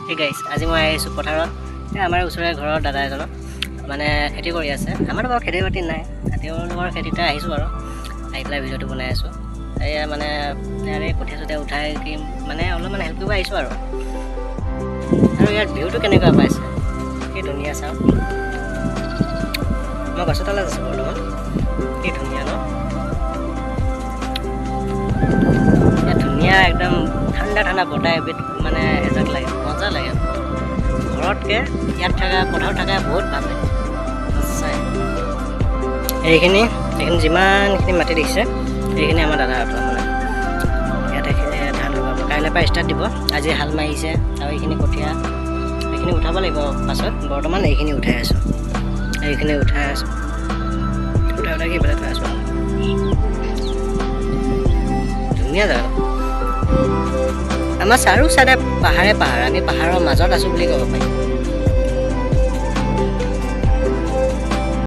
Hey guys, আজি মই আহিছো পথাৰত আমাৰ ওচৰৰে ঘৰৰ দাদা এজন মানে খেতি কৰি আছে আমাৰ বাৰু খেতি বাতি নাই তেওঁলোকৰ খেতিতে আহিছো আৰু আহি পেলাই ভিডিঅ'টো বনাই আছো এয়া মানে ইয়াৰে কঠীয়া চঠীয়া উঠাই কি মানে অলপমান হেল্প কৰিব আহিছো আৰু ইয়াৰ ভিউটো কেনেকুৱা পাইছে কি ধুনীয়া চাওক মই গছৰ তলত আছো বৰ্তমান কি ধুনীয়া ন ধুনীয়া একদম ঠাণ্ডা ঠাণ্ডা বতাহ এবিধ মানে এজাক লাগে মজা লাগে ঘৰতকৈ ইয়াত থকা পথাৰত থকা বহুত ভাল লাগে সঁচাই এইখিনি যিমানখিনি মাটি দেখিছে এইখিনি আমাৰ দাদাহঁতৰ মানে ইয়াতে ধান লগাব কাইলৈ পৰা ষ্টাৰ্ট দিব আজি হাল মাৰিছে আৰু এইখিনি কঠীয়া এইখিনি উঠাব লাগিব পাছত বৰ্তমান এইখিনি উঠাই আছোঁ উঠাই কি পেলাই থৈ আছোঁ ধুনীয়া জেগা আমাৰ চাৰিও চাইডে পাহাৰ আমি পাহাৰৰ মাজত আছোঁ বুলি ক'ব পাৰি